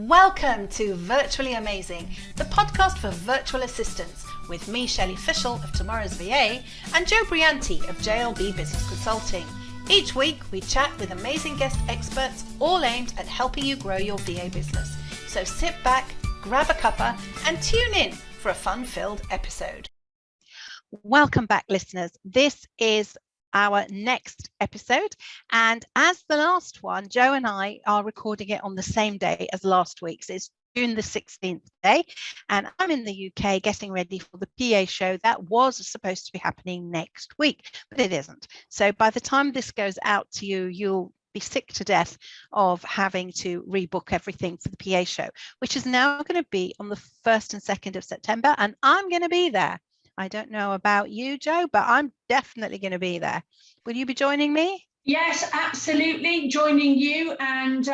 Welcome to Virtually Amazing, the podcast for virtual assistants, with me, Shelley Fishel of Tomorrow's VA, and Joe Brianti of JLB Business Consulting. Each week, we chat with amazing guest experts, all aimed at helping you grow your VA business. So sit back, grab a cuppa, and tune in for a fun-filled episode. Welcome back, listeners. This is our next episode, and as the last one, Joe and I are recording it on the same day as last week's. It's June the 16th day, and I'm in the UK getting ready for the PA show that was supposed to be happening next week, but it isn't. So by the time this goes out to you, you'll be sick to death of having to rebook everything for the PA show, which is now going to be on the 1st and 2nd of September, and I'm going to be there. I don't know about you, Joe, but I'm definitely going to be there. Will you be joining me? Yes, absolutely. Joining you and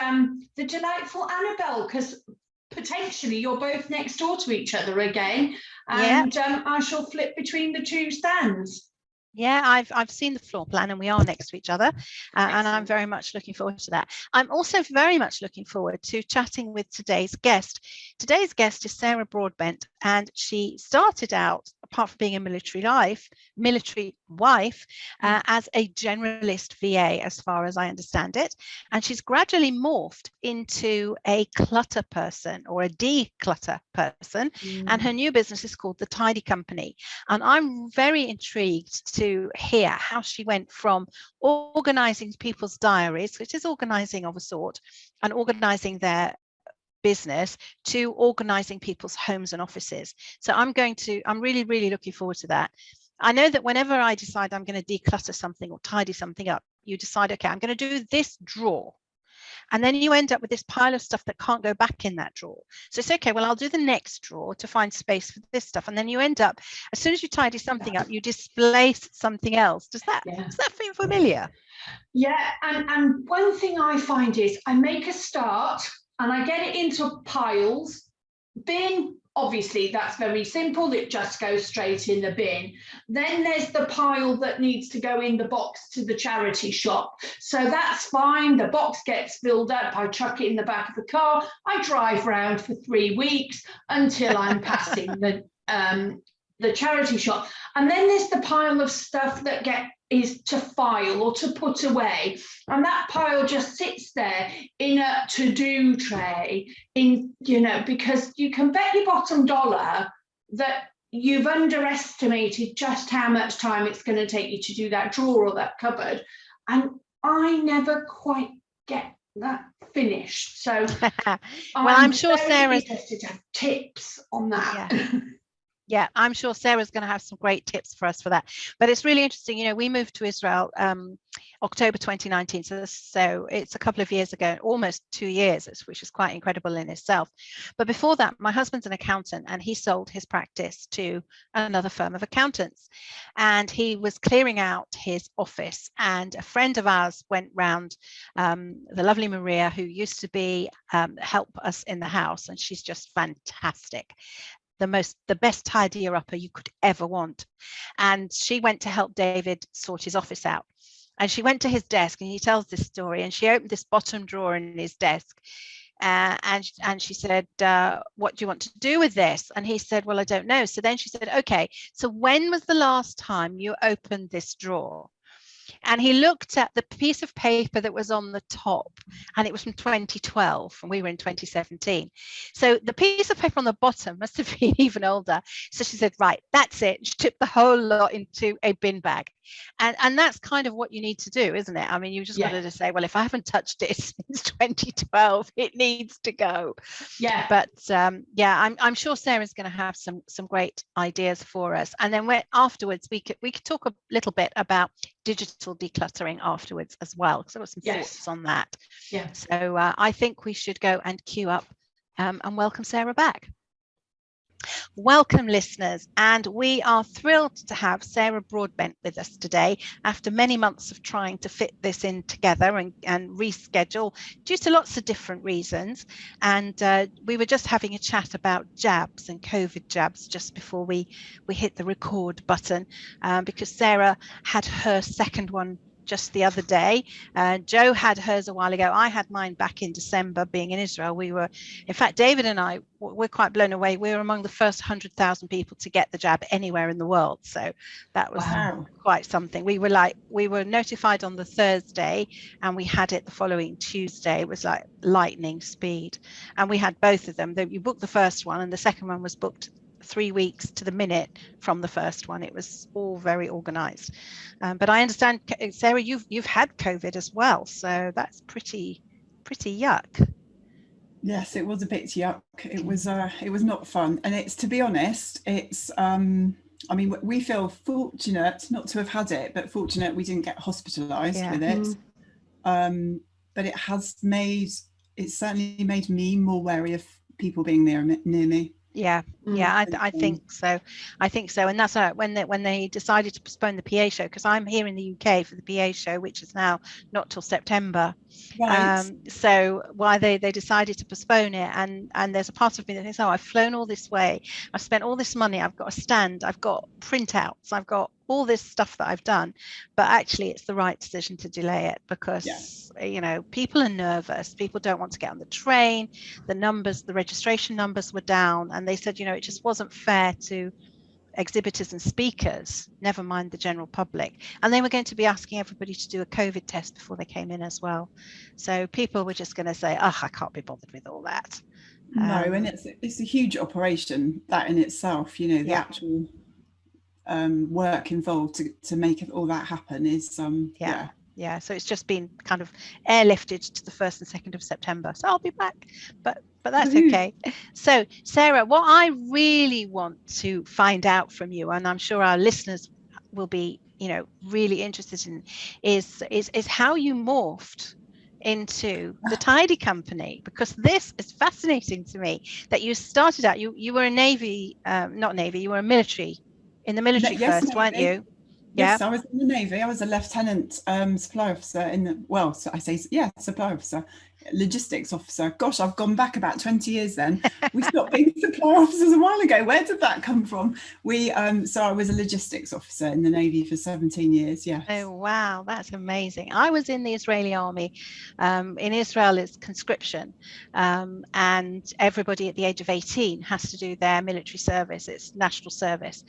the delightful Annabelle, because potentially you're both next door to each other again. And I shall flip between the two stands. Yeah, I've seen the floor plan and we are next to each other, and I'm very much looking forward to that. I'm also very much looking forward to chatting with today's guest. Today's guest is Sarah Broadbent, and she started out, apart from being a military wife, as a generalist VA, as far as I understand it. And she's gradually morphed into a clutter person or a declutter person. And her new business is called The Tidy Company. And I'm very intrigued to hear how she went from organizing people's diaries, which is organizing of a sort, and organizing their business, to organizing people's homes and offices. So I'm really looking forward to that. I know that whenever I decide I'm going to declutter something or tidy something up, you decide, okay, I'm going to do this drawer. And then you end up with this pile of stuff that can't go back in that drawer. So it's okay, well, I'll do the next drawer to find space for this stuff. And then you end up, as soon as you tidy something up, you displace something else. Does that feel familiar? Yeah, and one thing I find is I make a start and I get it into piles. Bin, obviously, that's very simple. It just goes straight in the bin. Then there's the pile that needs to go in the box to the charity shop. So that's fine. The box gets filled up. I chuck it in the back of the car. I drive around for 3 weeks until I'm passing the charity shop. And then there's the pile of stuff that is to file or to put away, and that pile just sits there in a to-do tray, because you can bet your bottom dollar that you've underestimated just how much time it's going to take you to do that drawer or that cupboard, and I never quite get that finished. So well, I'm sure Sarah's interested to have tips on that. Yeah, I'm sure Sarah's going to have some great tips for us for that. But it's really interesting. We moved to Israel October 2019. So it's a couple of years ago, almost 2 years, which is quite incredible in itself. But before that, my husband's an accountant, and he sold his practice to another firm of accountants. And he was clearing out his office, and a friend of ours went round, the lovely Maria, who used to be help us in the house, and she's just fantastic. The best tidier upper you could ever want. And she went to help David sort his office out. And she went to his desk, and he tells this story, and she opened this bottom drawer in his desk. And she said, what do you want to do with this? And he said, well, I don't know. So then she said, okay, so when was the last time you opened this drawer? And he looked at the piece of paper that was on the top, and it was from 2012, and we were in 2017. So the piece of paper on the bottom must have been even older. So she said, right, that's it. She tipped the whole lot into a bin bag. And that's kind of what you need to do, isn't it? I mean, you just got to say, well, if I haven't touched it since 2012, it needs to go. Yeah. But I'm sure Sarah's going to have some great ideas for us. And then afterwards, we could talk a little bit about digital decluttering afterwards as well, because I've got some thoughts on that. Yeah. So I think we should go and queue up and welcome Sarah back. Welcome, listeners, and we are thrilled to have Sarah Broadbent with us today after many months of trying to fit this in together and reschedule due to lots of different reasons. And we were just having a chat about jabs and COVID jabs just before we hit the record button, because Sarah had her second one just the other day. Joe had hers a while ago. I had mine back in December, being in Israel. We were, in fact, David and I, we're quite blown away. We were among the first 100,000 people to get the jab anywhere in the world. So that was quite something. We were notified on the Thursday and we had it the following Tuesday. It was like lightning speed. And we had both of them. You booked the first one and the second one was booked 3 weeks to the minute from the first one. It was all very organized. But I understand, Sarah, you've had COVID as well, so that's pretty yuck. Yes, it was a bit yuck. It was not fun, and it's, to be honest, it's I mean, we feel fortunate not to have had it, but fortunate we didn't get hospitalized with it. But it certainly made me more wary of people being near me. I think so. And that's when they decided to postpone the PA show, because I'm here in the UK for the PA show, which is now not till September. Right. So why they decided to postpone it, and there's a part of me that thinks, oh, I've flown all this way, I've spent all this money, I've got a stand, I've got printouts, I've got all this stuff that I've done, but actually it's the right decision to delay it, because you know, people are nervous, people don't want to get on the train, the registration numbers were down, and they said, you know, it just wasn't fair to exhibitors and speakers, never mind the general public. And they were going to be asking everybody to do a COVID test before they came in as well. So people were just going to say, oh, I can't be bothered with all that. No, and it's a huge operation, that in itself, you know, the actual work involved to make all that happen is so it's just been kind of airlifted to the 1st and 2nd of September, so I'll be back, but that's okay. So Sarah, what I really want to find out from you, and I'm sure our listeners will be, you know, really interested in, is how you morphed into the Tidy Company, because this is fascinating to me, that you started out, you were a Navy, not Navy, you were a military, in the military first, Navy. Weren't you? Yes, I was in the Navy. I was a lieutenant supply officer supply officer, logistics officer. Gosh, I've gone back about 20 years then. We stopped being supply officers a while ago. Where did that come from? So I was a logistics officer in the Navy for 17 years, yes. Oh, wow, that's amazing. I was in the Israeli army. In Israel, it's conscription, and everybody at the age of 18 has to do their military service. It's national service.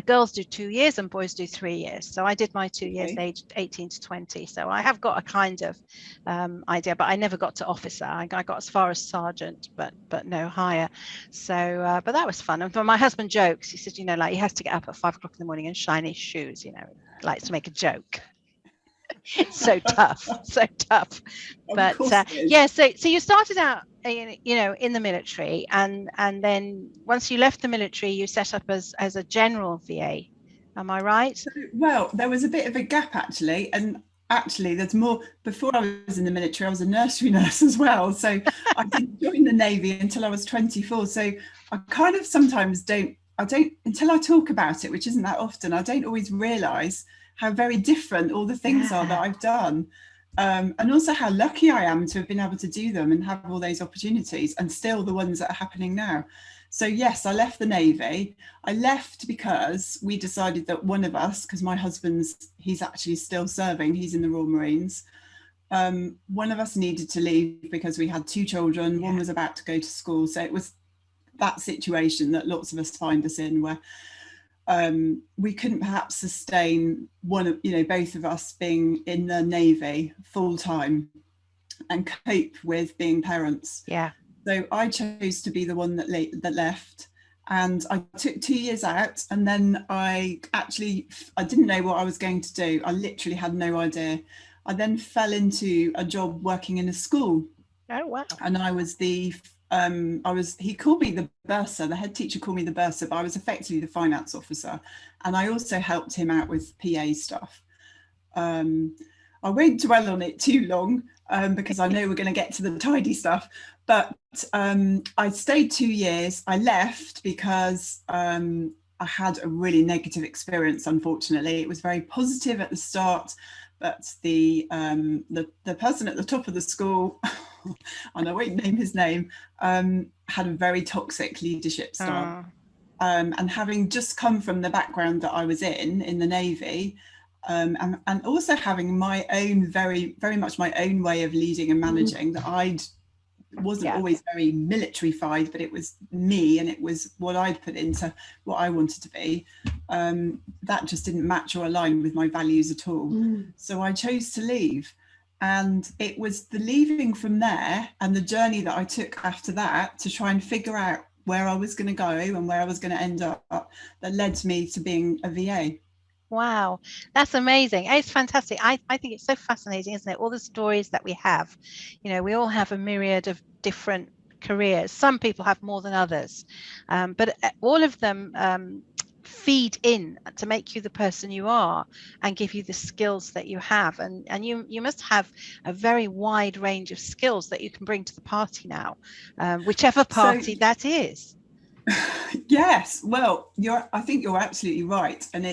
Girls do 2 years and boys do 3 years. So I did my 2 years, aged 18 to 20. So I have got a kind of idea, but I never got to officer. I got as far as sergeant, but no higher. So but that was fun. And my husband jokes, he said, you know, like, he has to get up at 5 o'clock in the morning and shine his shoes, you know, likes to make a joke. so tough. But so you started out, you know, in the military, and then once you left the military, you set up as a general VA. Am I right? Well, there was a bit of a gap actually, and actually there's more. Before I was in the military, I was a nursery nurse as well, so I didn't join the Navy until I was 24. So I kind of sometimes don't until I talk about it, which isn't that often, I don't always realise how very different all the things are that I've done, and also how lucky I am to have been able to do them and have all those opportunities, and still the ones that are happening now. So yes, I left the Navy. I left because we decided that one of us, because my husband's, he's actually still serving, he's in the Royal Marines. One of us needed to leave because we had 2 children, one was about to go to school. So it was that situation that lots of us find us in, where we couldn't perhaps sustain both of us being in the Navy full time and cope with being parents. Yeah. So I chose to be the one that left, and I took 2 years out, and then I didn't know what I was going to do. I literally had no idea. I then fell into a job working in a school. Oh, wow. And I was he called me the bursar, the head teacher called me the bursar, but I was effectively the finance officer. And I also helped him out with PA stuff. I won't dwell on it too long, because I know we're going to get to the tidy stuff. But I stayed 2 years. I left because I had a really negative experience, unfortunately. It was very positive at the start, but the person at the top of the school, and I won't name his name, had a very toxic leadership style. And having just come from the background that I was in the Navy, and also having my own very much my own way of leading and managing, that I wasn't always very military-fied, but it was me and it was what I'd put into what I wanted to be. That just didn't match or align with my values at all. So I chose to leave. And it was the leaving from there and the journey that I took after that to try and figure out where I was going to go and where I was going to end up that led me to being a VA. Wow, that's amazing. It's fantastic. I think it's so fascinating, isn't it? All the stories that we have, you know, we all have a myriad of different careers. Some people have more than others, but all of them feed in to make you the person you are and give you the skills that you have. And you must have a very wide range of skills that you can bring to the party now, whichever party that is. Yes, well, I think you're absolutely right, and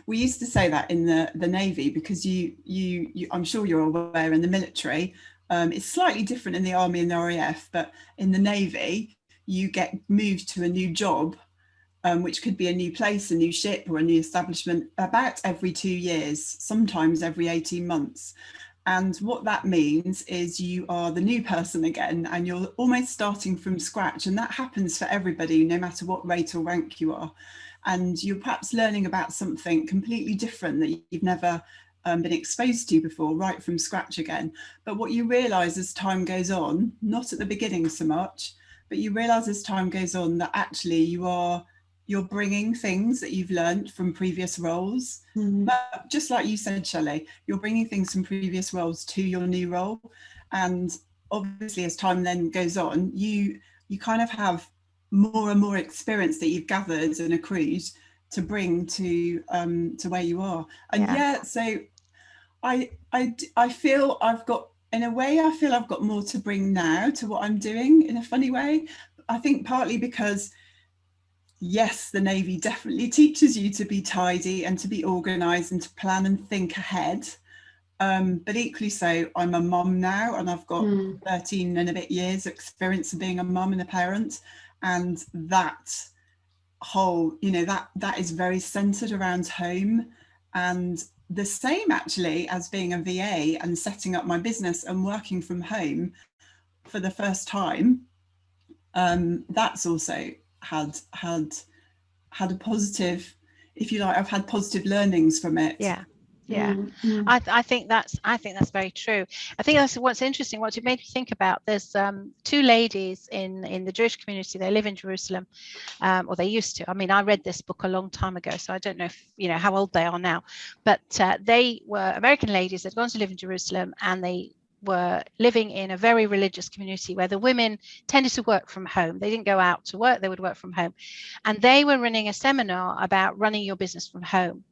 we used to say that in the Navy, because you I'm sure you're aware, in the military, it's slightly different in the Army and the RAF, but in the Navy you get moved to a new job, which could be a new place, a new ship, or a new establishment, about every 2 years, sometimes every 18 months. And what that means is you are the new person again, and you're almost starting from scratch. And that happens for everybody, no matter what rate or rank you are. And you're perhaps learning about something completely different that you've never been exposed to before, right from scratch again. But what you realise as time goes on, not at the beginning so much, but you realise as time goes on that actually you're bringing things that you've learned from previous roles. But just like you said, Shelley, you're bringing things from previous roles to your new role. And obviously as time then goes on, you kind of have more and more experience that you've gathered and accrued to bring to where you are. And so I feel I've got, in a way, I feel I've got more to bring now to what I'm doing, in a funny way. I think partly because, yes, the Navy definitely teaches you to be tidy and to be organised and to plan and think ahead. But equally so, I'm a mum now, and I've got 13 and a bit years experience of being a mum and a parent. And that whole, that is very centred around home. And the same actually as being a VA and setting up my business and working from home for the first time. That's also had a positive, if you like, I've had positive learnings from it. I think that's very true. I think that's what's interesting, what it made me think about. There's two ladies in the Jewish community. They live in Jerusalem, or they used to. I mean, I read this book a long time ago, so I don't know if how old they are now, but they were American ladies that had gone to live in Jerusalem, and they were living in a very religious community where the women tended to work from home. They didn't go out to work, they would work from home. And they were running a seminar about running your business from home.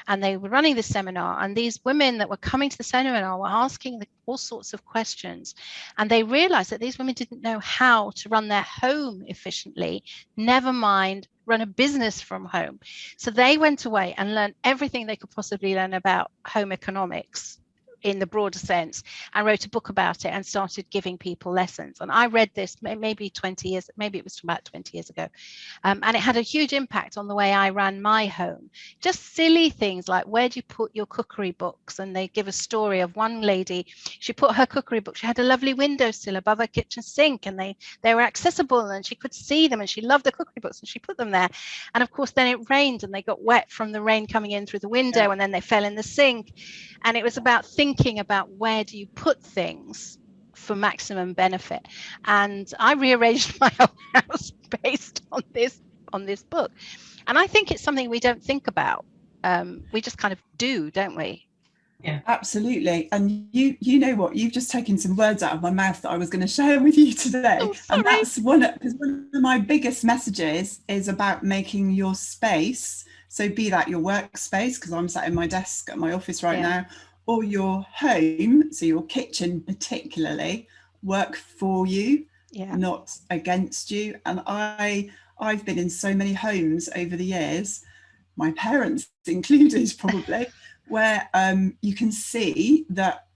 And they were running this seminar, and these women that were coming to the seminar were asking all sorts of questions. And they realized that these women didn't know how to run their home efficiently, never mind run a business from home. So they went away and learned everything they could possibly learn about home economics in the broader sense, and wrote a book about it and started giving people lessons. And I read this maybe 20 years, maybe it was about 20 years ago. And it had a huge impact on the way I ran my home. Just silly things like, where do you put your cookery books? And they give a story of one lady, she put her cookery book, she had a lovely windowsill above her kitchen sink, and they were accessible and she could see them, and she loved the cookery books, and she put them there. And of course, then it rained and they got wet from the rain coming in through the window, and then they fell in the sink. And it was about thinking about, where do you put things for maximum benefit? And I rearranged my whole house based on this book. And I think it's something we don't think about. We just kind of do, don't we? Yeah, absolutely. And you know what, you've just taken some words out of my mouth that I was going to share with you today. And that's one of my biggest messages is about making your space, so be that your workspace, because I'm sat in my desk at my office right now, or your home, so your kitchen particularly, work for you, not against you. And I've been in so many homes over the years, my parents included probably, where you can see that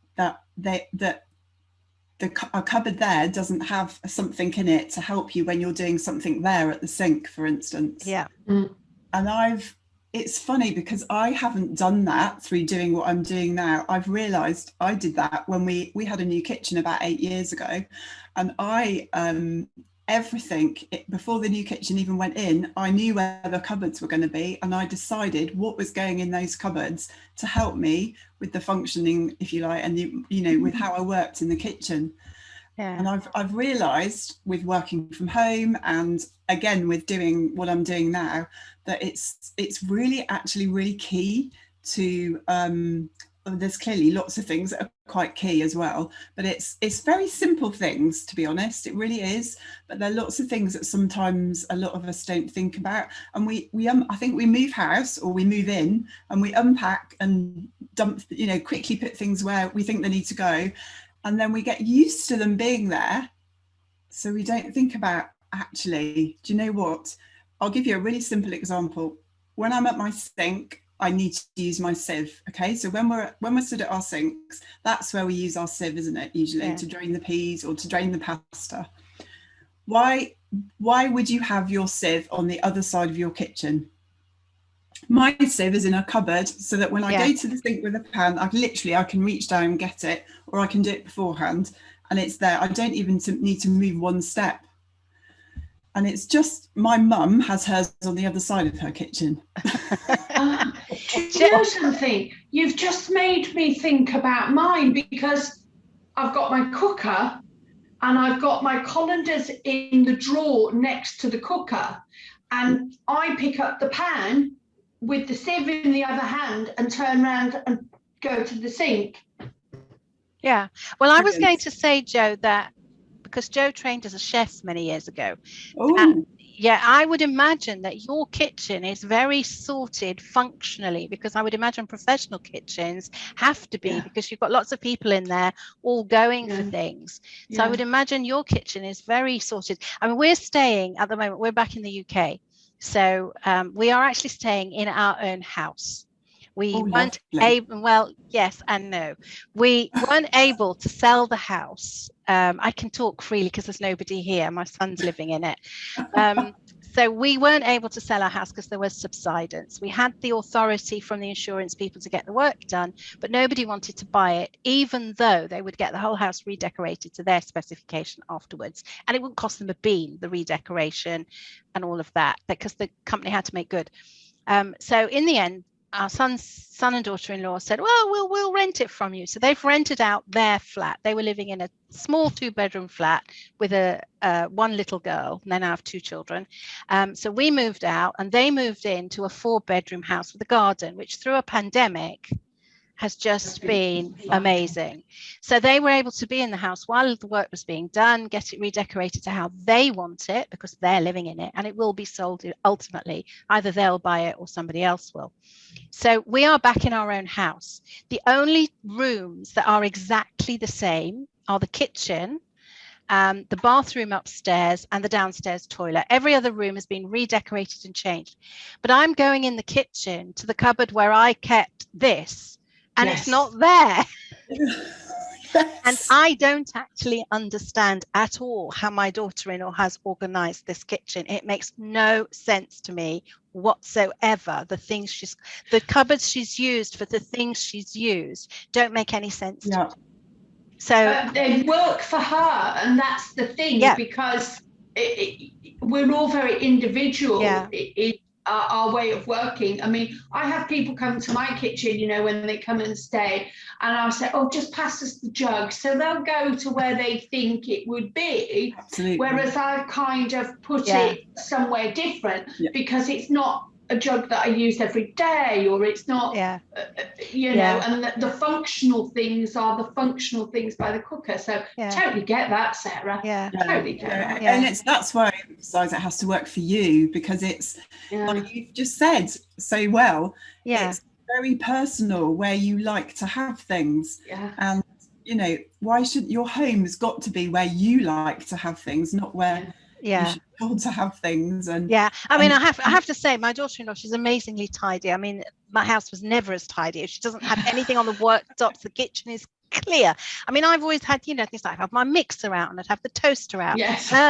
a cupboard there doesn't have something in it to help you when you're doing something there at the sink, for instance. And it's funny because I haven't done that through doing what I'm doing now. I've realised I did that when we had a new kitchen about 8 years ago, and I everything before the new kitchen even went in, I knew where the cupboards were going to be, and I decided what was going in those cupboards to help me with the functioning, if you like, and with how I worked in the kitchen. Yeah. And I've realised with working from home, and again with doing what I'm doing now, that it's really actually really key to there's clearly lots of things that are quite key as well, but it's very simple things, to be honest. It really is. But there are lots of things that sometimes a lot of us don't think about, and we I think we move house or we move in and we unpack and dump, quickly put things where we think they need to go, and then we get used to them being there, so we don't think about, actually, do you know what? I'll give you a really simple example. When I'm at my sink, I need to use my sieve. Okay, so when we're stood at our sinks, that's where we use our sieve, isn't it? Usually to drain the peas or to drain the pasta. Why would you have your sieve on the other side of your kitchen? My sieve is in a cupboard, so that when I go to the sink with a pan, I can reach down and get it, or I can do it beforehand, and it's there. I don't even need to move one step. And it's just, my mum has hers on the other side of her kitchen. You know something? You've just made me think about mine, because I've got my cooker and I've got my colanders in the drawer next to the cooker, and I pick up the pan with the sieve in the other hand and turn around and go to the sink. Yeah. Well, I was going to say, Jo, that because Jo trained as a chef many years ago. I would imagine that your kitchen is very sorted functionally, because I would imagine professional kitchens have to be, because you've got lots of people in there all going for things. So I would imagine your kitchen is very sorted. I mean, we're staying at the moment, we're back in the UK. So we are actually staying in our own house. We weren't able, well, yes and no. We weren't able to sell the house. I can talk freely because there's nobody here. My son's living in it. So we weren't able to sell our house because there was subsidence. We had the authority from the insurance people to get the work done, but nobody wanted to buy it, even though they would get the whole house redecorated to their specification afterwards. And it wouldn't cost them a bean, the redecoration and all of that, because the company had to make good. So in the end, our son and daughter-in-law said, well, we'll rent it from you. So they've rented out their flat. They were living in a small 2-bedroom flat with one little girl, and they now have 2 children. So we moved out and they moved into a 4-bedroom house with a garden, which through a pandemic has just been amazing. So they were able to be in the house while the work was being done, get it redecorated to how they want it, because they're living in it, and it will be sold ultimately. Either they'll buy it or somebody else will. So we are back in our own house. The only rooms that are exactly the same are the kitchen, the bathroom upstairs, and the downstairs toilet. Every other room has been redecorated and changed. But I'm going in the kitchen to the cupboard where I kept this, and it's not there. And I don't actually understand at all how my daughter-in-law has organized this kitchen. It makes no sense to me whatsoever. The cupboards she's used for the things she's used don't make any sense to me. So they work for her, and that's the thing, because we're all very individual. Our way of working. I mean, I have people come to my kitchen, when they come and stay, and I'll say, just pass us the jug. So they'll go to where they think it would be. Absolutely. Whereas I've kind of put it somewhere different, because it's not a jug that I use every day, or it's not, and the functional things are the functional things by the cooker. So totally get that, Sarah. Totally get that. And that's why I emphasize it has to work for you, because it's like you've just said so well. It's very personal where you like to have things. And why should your home has got to be where you like to have things, not where you should be told to have things. And I mean, I have to say, my daughter-in-law, she's amazingly tidy. I mean, my house was never as tidy. She doesn't have anything on the worktops. The kitchen is clear. I mean, I've always had, things like I'd have my mixer out and I'd have the toaster out.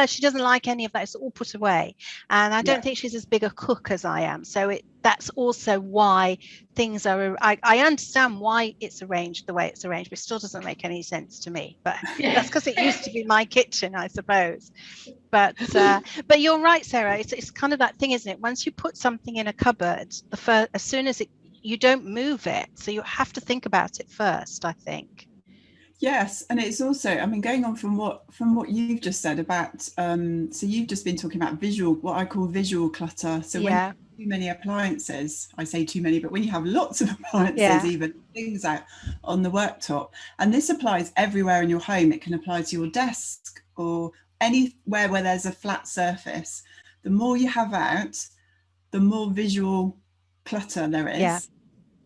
She doesn't like any of that. It's all put away. And I don't think she's as big a cook as I am. So that's also why things are, I understand why it's arranged the way it's arranged, but it still doesn't make any sense to me. But that's because it used to be my kitchen, I suppose. But you're right, Sarah. It's kind of that thing, isn't it? Once you put something in a cupboard, as soon as you don't move it, so you have to think about it first, I think. Yes, and it's also, I mean, going on from what you've just said about, so you've just been talking about what I call visual clutter. So when you have too many appliances, I say too many, but when you have lots of appliances, even things out on the worktop, and this applies everywhere in your home. It can apply to your desk or anywhere where there's a flat surface. The more you have out, the more visual clutter there is. Yeah.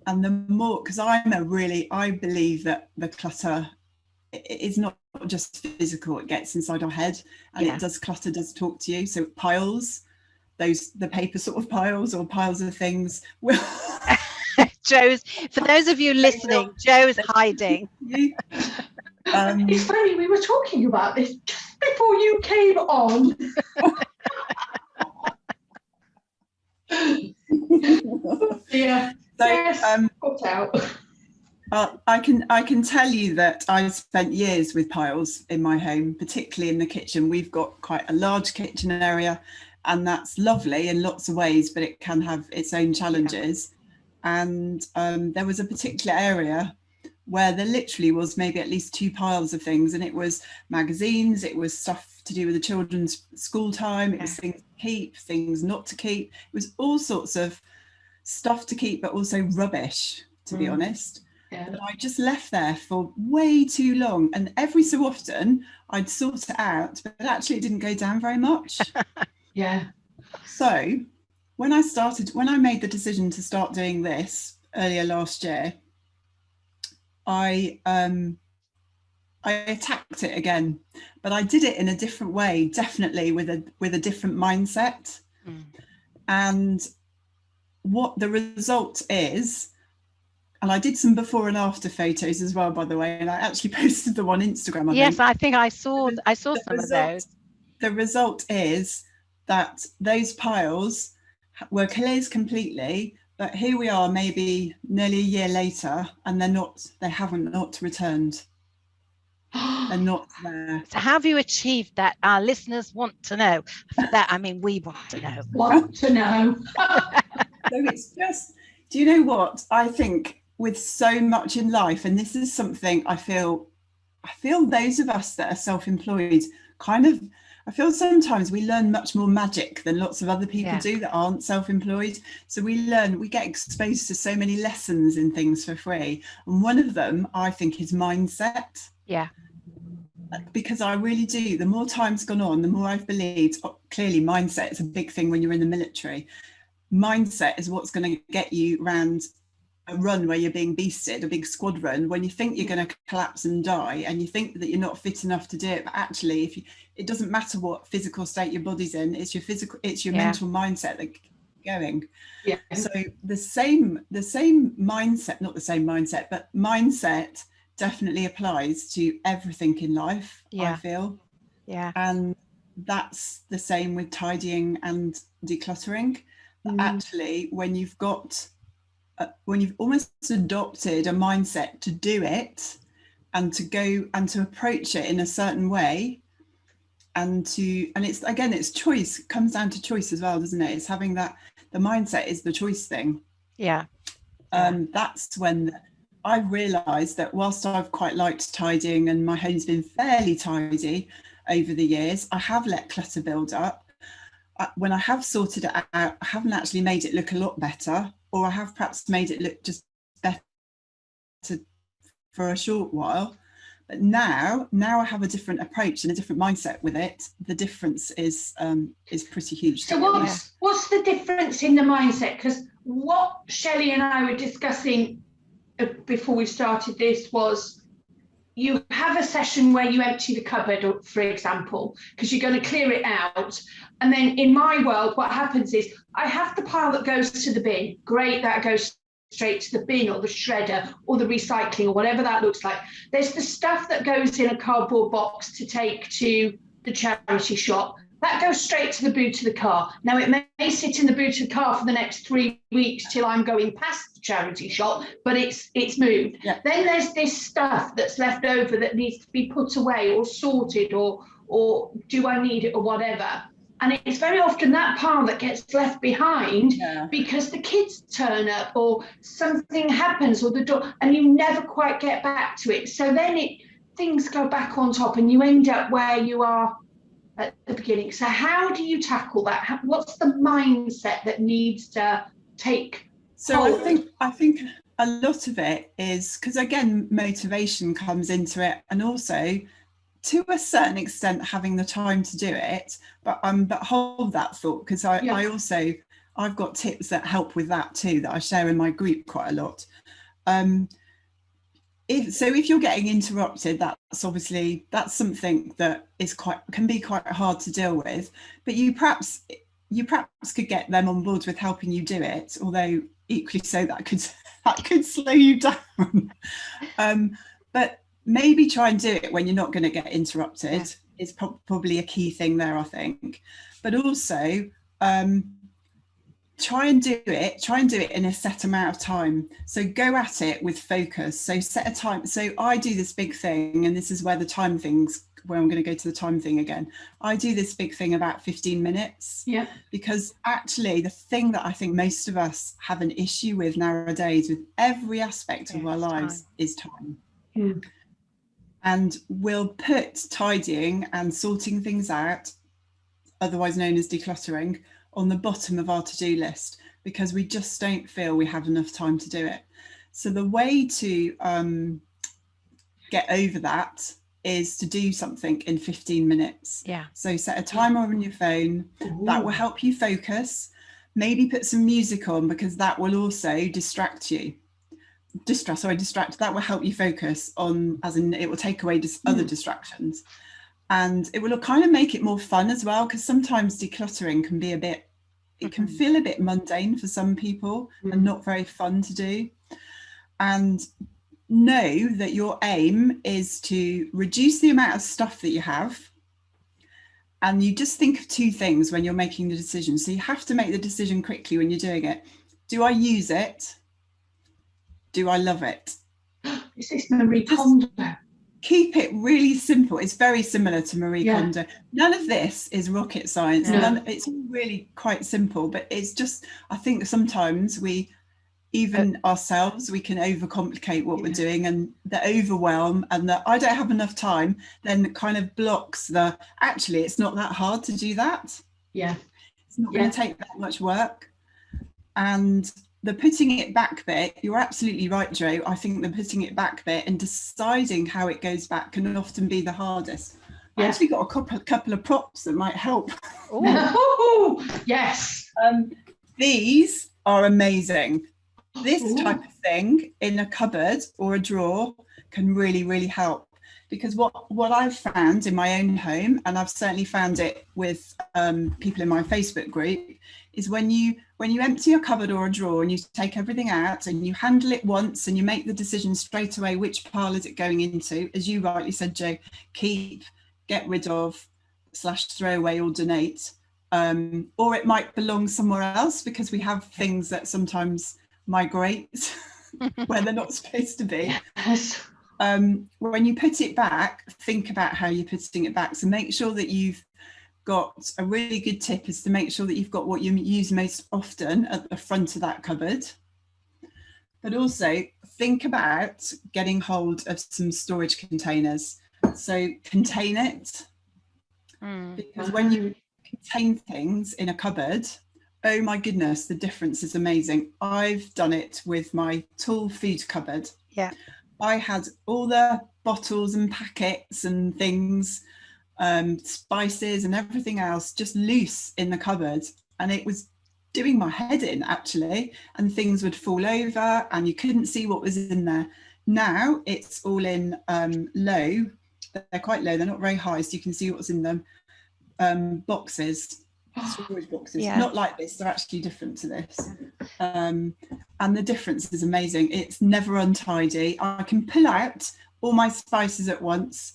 And the more, because I believe that the clutter is not just physical, it gets inside our head, and clutter does talk to you. So piles, the paper sort of piles or piles of things will for those of you listening, Joe's hiding. It's funny, we were talking about this just before you came on. Yeah. So, yes, I can tell you that I've spent years with piles in my home, particularly in the kitchen. We've got quite a large kitchen area, and that's lovely in lots of ways, but it can have its own challenges. And there was a particular area where there literally was maybe at least 2 piles of things, and it was magazines, it was stuff to do with the children's school time, it was things to keep, things not to keep. It was all sorts of stuff to keep, but also rubbish, to be honest. But I just left there for way too long, and every so often I'd sort it out, but actually it didn't go down very much. So when I made the decision to start doing this earlier last year, I attacked it again, but I did it in a different way, definitely with a different mindset. And what the result is, and I did some before and after photos as well, by the way, and I actually posted them on Instagram. I think I saw some of those. The result is that those piles were cleared completely, but here we are maybe nearly a year later, and they haven't not returned. They're not there. So how have you achieved that? Our listeners want to know. For that, I mean, we want to know. So it's just, do you know what? I think with so much in life, and this is something I feel those of us that are self-employed I feel sometimes we learn much more magic than lots of other people do that aren't self-employed. So we get exposed to so many lessons in things for free. And one of them, I think, is mindset. Yeah. Because I really do. The more time's gone on, the more I've believed, clearly mindset is a big thing when you're in the military. Mindset is what's going to get you around a run where you're being beasted, a big squad run, when you think you're going to collapse and die, and you think that you're not fit enough to do it. But actually, it doesn't matter what physical state your body's in, it's your mental mindset that going. So the same mindset, not the same mindset, but mindset definitely applies to everything in life. I feel. And that's the same with tidying and decluttering. Actually, when you've almost adopted a mindset to do it, and to go and to approach it in a certain way, and it's choice. It comes down to choice as well, doesn't it? It's having that, the mindset is the choice thing. That's when I've realized that whilst I've quite liked tidying and my home's been fairly tidy over the years, I have let clutter build up. When I have sorted it out, I haven't actually made it look a lot better, or I have perhaps made it look just better for a short while. But now I have a different approach and a different mindset with it. The difference is pretty huge. So what's the difference in the mindset? Because what Shelley and I were discussing before we started this was, you have a session where you empty the cupboard, for example, because you're going to clear it out. And then in my world, what happens is I have the pile that goes to the bin. Great, that goes straight to the bin or the shredder or the recycling or whatever that looks like. There's the stuff that goes in a cardboard box to take to the charity shop. that goes straight to the boot of the car. Now, it may sit in the boot of the car for the next 3 weeks till I'm going past the charity shop, but it's moved. Yeah. Then there's this stuff that's left over that needs to be put away or sorted, or do I need it or whatever. And it's very often that pile that gets left behind because the kids turn up or something happens or the door, and you never quite get back to it. So then things go back on top and you end up where you are at the beginning. So how do you tackle that? What's the mindset that needs to take hold? I think a lot of it is because, again, motivation comes into it, and also to a certain extent having the time to do it, but hold that thought, because I've got tips that help with that too, that I share in my group quite a lot. If you're getting interrupted, that's something that can be quite hard to deal with, but you perhaps could get them on board with helping you do it, although equally so that could slow you down. But maybe try and do it when you're not going to get interrupted is probably a key thing there, I think. But also try and do it in a set amount of time. So go at it with focus. So set a time. So I do this big thing, and this is where I'm going to go to the time thing again. I do this big thing about 15 minutes. Yeah. Because actually the thing that I think most of us have an issue with nowadays with every aspect of our lives is time. Yeah. And we'll put tidying and sorting things out, otherwise known as decluttering, on the bottom of our to-do list because we just don't feel we have enough time to do it. So the way to get over that is to do something in 15 minutes. Yeah. So set a timer on your phone. That will help you focus. Maybe put some music on, because that will also distract you. That will help you focus on, as in it will take away other distractions, and it will kind of make it more fun as well, because sometimes decluttering can be can feel a bit mundane for some people and not very fun to do. And know that your aim is to reduce the amount of stuff that you have, and you just think of two things when you're making the decision. So you have to make the decision quickly when you're doing it. Do I use it? Do I love it? Is this Marie Kondo? Keep it really simple. It's very similar to Marie Kondo. None of this is rocket science. No. It's really quite simple, but it's just, I think sometimes we can overcomplicate what we're doing, and the overwhelm and the I don't have enough time then kind of blocks actually it's not that hard to do that. Yeah. It's not going to take that much work. And the putting it back bit, you're absolutely right, Jo. I think the putting it back bit and deciding how it goes back can often be the hardest. I actually got a couple of props that might help. Yes. These are amazing. This type of thing in a cupboard or a drawer can really, really help. Because what I've found in my own home, and I've certainly found it with people in my Facebook group, is when you empty a cupboard or a drawer and you take everything out and you handle it once and you make the decision straight away which pile is it going into, as you rightly said, Jo, keep, get rid of, /throw away or donate, or it might belong somewhere else, because we have things that sometimes migrate where they're not supposed to be. Yes. When you put it back, think about how you're putting it back. So make sure that you've got a really good tip is to make sure that you've got what you use most often at the front of that cupboard. But also think about getting hold of some storage containers. So contain it, because when you contain things in a cupboard, oh my goodness, the difference is amazing. I've done it with my tall food cupboard. Yeah. I had all the bottles and packets and things, spices and everything else just loose in the cupboard, and it was doing my head in actually, and things would fall over and you couldn't see what was in there. Now it's all in low, they're quite low, they're not very high, so you can see what's in them, boxes, storage boxes. Not like this, they're actually different to this, and the difference is amazing. It's never untidy. I can pull out all my spices at once.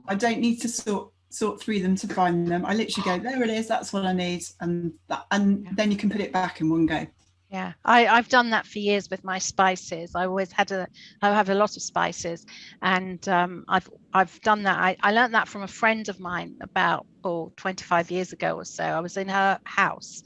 I don't need to sort sort through them to find them. I literally go, there it is, that's what I need, and then you can put it back in one go. Yeah, I've done that for years with my spices. I have a lot of spices, and I've done that. I learned that from a friend of mine about 25 years ago or so. I was in her house,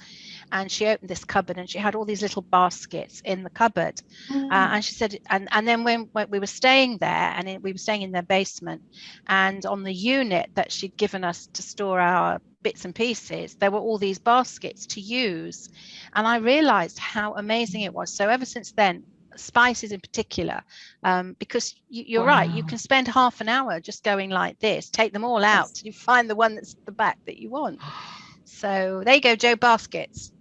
and she opened this cupboard, and she had all these little baskets in the cupboard. And she said, and then when we were staying there, and we were staying in their basement, and on the unit that she'd given us to store our bits and pieces, there were all these baskets to use, and I realized how amazing it was. So ever since then, spices in particular, because you're right, you can spend half an hour just going like this, take them all out till you find the one that's at the back that you want. So there you go, Joe, baskets.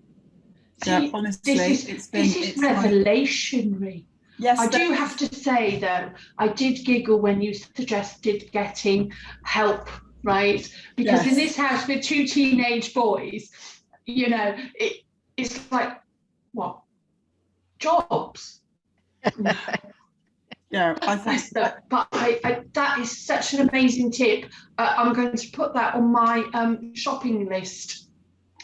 Yeah, honestly, this is revelationary. Yes, I do have to say though, I did giggle when you suggested getting help, right? Because in this house with 2 teenage boys, you know, it's like, what? Jobs? Yeah, I think but that is such an amazing tip. I'm going to put that on my shopping list,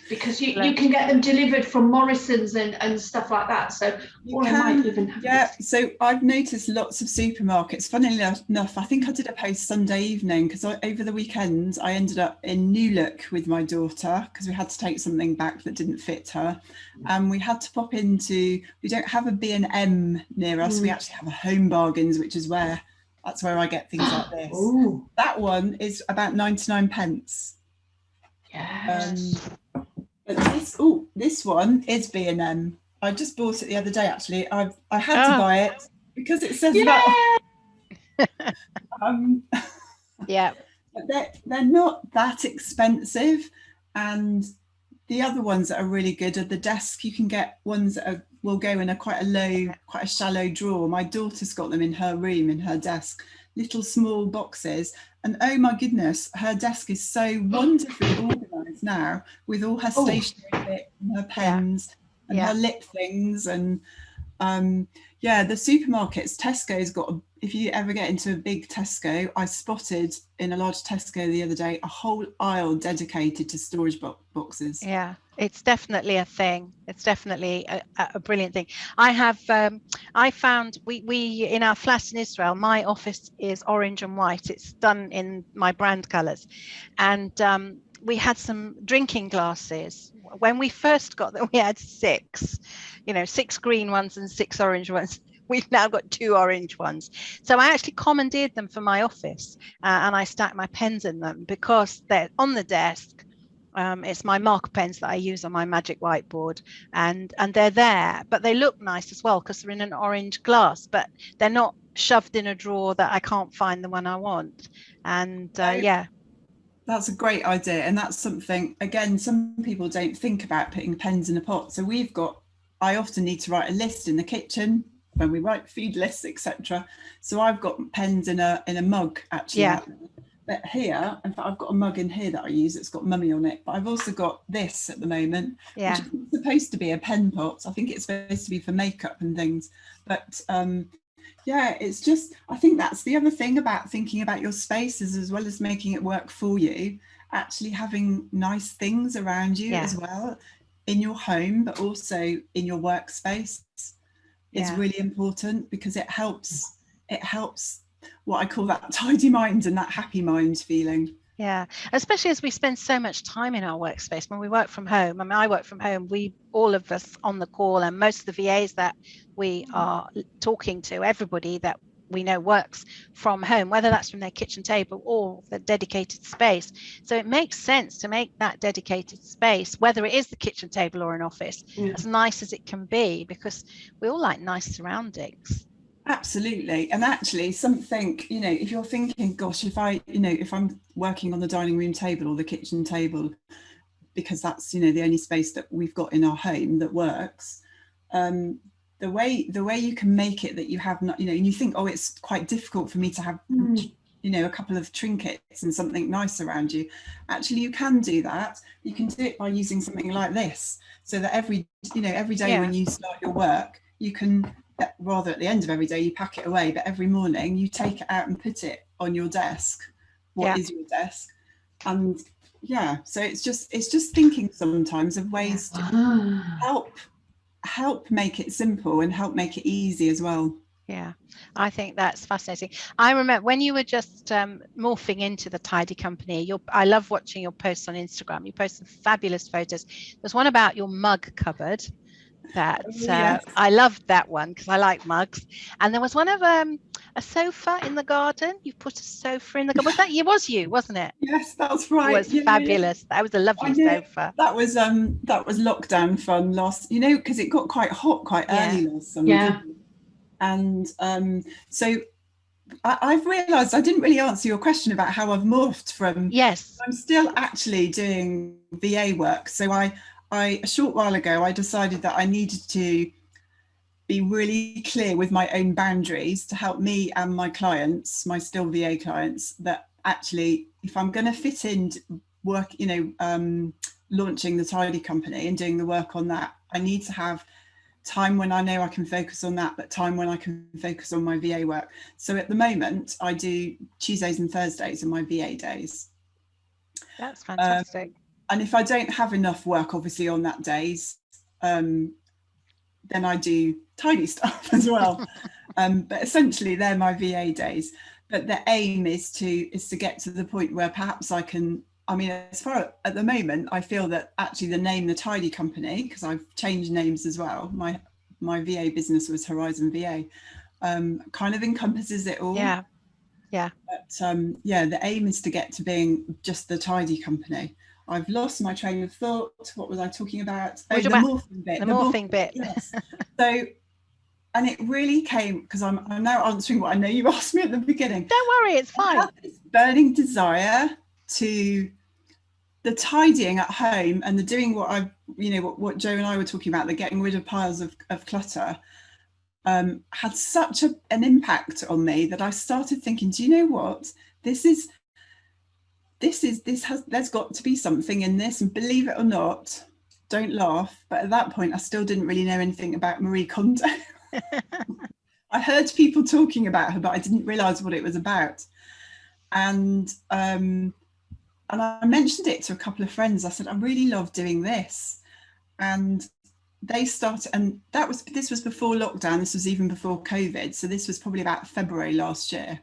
because you can get them delivered from Morrison's and stuff like that. So I might even have so I've noticed lots of supermarkets. Funnily enough, I think I did a post Sunday evening, because over the weekend I ended up in New Look with my daughter, because we had to take something back that didn't fit her, and we had to pop into, we don't have a B&M near us, we actually have a Home Bargains, which is that's where I get things like this. Ooh. That one is about 99 pence. Yes. But this one is B&M. I just bought it the other day, actually. I had to buy it because it says that. Yeah. They're not that expensive, and the other ones that are really good are the desk. You can get ones that will go in quite a shallow drawer. My daughter's got them in her room, in her desk, little small boxes, and oh my goodness, her desk is so wonderfully organised now, with all her stationery bits and her pens and her lip things, and the supermarkets. Tesco's got if you ever get into a big Tesco, I spotted in a large Tesco the other day a whole aisle dedicated to storage boxes. Yeah, it's definitely a thing. It's definitely a brilliant thing. I found we in our flat in Israel, my office is orange and white. It's done in my brand colours, and we had some drinking glasses. When we first got them, we had 6 green ones and 6 orange ones. We've now got 2 orange ones. So I actually commandeered them for my office, and I stack my pens in them because they're on the desk. It's my marker pens that I use on my magic whiteboard, and they're there, but they look nice as well because they're in an orange glass, but they're not shoved in a drawer that I can't find the one I want. And that's a great idea, and that's something, again, some people don't think about putting pens in a pot. So I often need to write a list in the kitchen when we write food lists, etc. So I've got pens in a mug, actually. But here, in fact, I've got a mug in here that I use. It's got mummy on it, but I've also got this at the moment, which is supposed to be a pen pot. I think it's supposed to be for makeup and things. But it's just, I think that's the other thing about thinking about your spaces, as well as making it work for you, actually having nice things around you as well in your home, but also in your workspace. Is really important, because it helps what I call that tidy mind and that happy mind feeling. Yeah, especially as we spend so much time in our workspace when we work from home. I mean, I work from home, all of us on the call, and most of the VAs that we are talking to, everybody that we know works from home, whether that's from their kitchen table or the dedicated space. So it makes sense to make that dedicated space, whether it is the kitchen table or an office, as nice as it can be, because we all like nice surroundings. Absolutely. And actually something, if you're thinking, gosh, if I'm working on the dining room table or the kitchen table, because that's, the only space that we've got in our home that works, the way you can make it that you have not, and you think, it's quite difficult for me to have, a couple of trinkets and something nice around you. Actually, you can do that. You can do it by using something like this, so that every day when you start your work, you can, rather at the end of every day, you pack it away, but every morning you take it out and put it on your desk. What is your desk? And yeah, so it's just thinking sometimes of ways to help make it simple and help make it easy as well. Yeah, I think that's fascinating. I remember when you were just morphing into the tidy company, I love watching your posts on Instagram. You post some fabulous photos. There's one about your mug cupboard that Yes. I loved that one because I like mugs. And there was one of a sofa in the garden. You put a sofa in the garden. Was that you? Was you, wasn't it? Yes, that's It right. was fabulous. That was a I lovely know. sofa. That was lockdown fun last, because it got quite hot quite early last summer. Yeah. And so I've realised I didn't really answer your question about how I've morphed from. Yes. I'm still actually doing VA work. So I a short while ago I decided that I needed to be really clear with my own boundaries to help me and my clients, my still VA clients, that actually if I'm going to fit in work, launching the tidy company and doing the work on that, I need to have time when I know I can focus on that, but time when I can focus on my VA work. So at the moment, I do Tuesdays and Thursdays are my VA days. That's fantastic. And if I don't have enough work, obviously, on that days, then I do tidy stuff as well. But essentially, they're my VA days. But the aim is to get to the point where perhaps I can. I mean, as far at the moment, I feel that actually the name The Tidy Company, because I've changed names as well. My VA business was Horizon VA, kind of encompasses it all. Yeah. Yeah. But the aim is to get to being just The Tidy Company. I've lost my train of thought. What was I talking about? The morphing bit. The morphing bit. Yes. So, and it really came because I'm now answering what I know you asked me at the beginning. Don't worry, it's fine. I have this burning desire to the tidying at home and the doing what Joe and I were talking about, the getting rid of piles of clutter, had such an impact on me that I started thinking, do you know what? There's got to be something in this. And believe it or not, don't laugh, but at that point I still didn't really know anything about Marie Kondo. I heard people talking about her, but I didn't realize what it was about. And I mentioned it to a couple of friends. I said, I really love doing this. And they started, and this was before lockdown. This was even before COVID. So this was probably about February last year.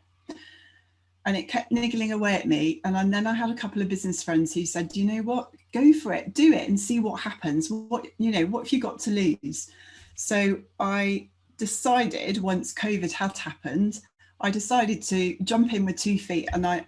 And it kept niggling away at me. And then I had a couple of business friends who said, you know what, go for it, do it and see what happens. What have you got to lose? So I decided, once COVID had happened, I decided to jump in with 2 feet, and I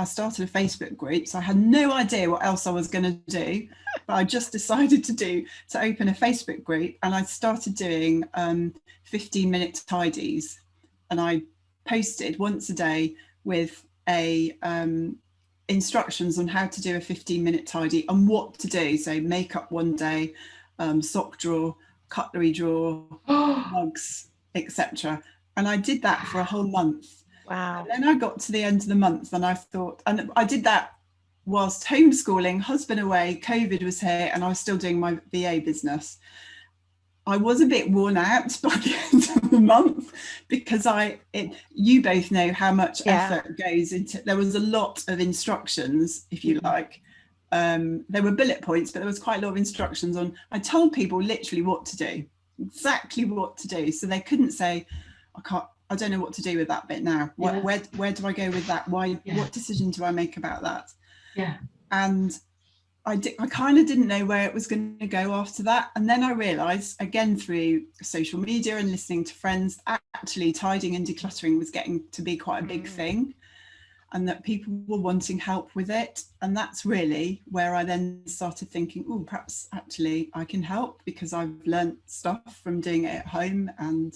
started a Facebook group. So I had no idea what else I was going to do, but I just decided to open a Facebook group, and I started doing 15-minute tidies, and I posted once a day with instructions on how to do a 15-minute tidy and what to do. So makeup one day, sock drawer, cutlery drawer, mugs, etc. And I did that for a whole month. Wow. And then I got to the end of the month and I thought, and I did that whilst homeschooling, husband away, COVID was here, and I was still doing my VA business. I was a bit worn out by the end of the month because you both know how much effort goes into. There was a lot of instructions, if you like. There were bullet points, but there was quite a lot of instructions on. I told people literally what to do, exactly what to do, so they couldn't say, I don't know what to do with that bit now. Where do I go with that? Why? Yeah. What decision do I make about that? Yeah. And I kind of didn't know where it was going to go after that. And then I realised, again, through social media and listening to friends, actually tidying and decluttering was getting to be quite a big thing, and that people were wanting help with it. And that's really where I then started thinking, oh, perhaps actually I can help, because I've learned stuff from doing it at home. And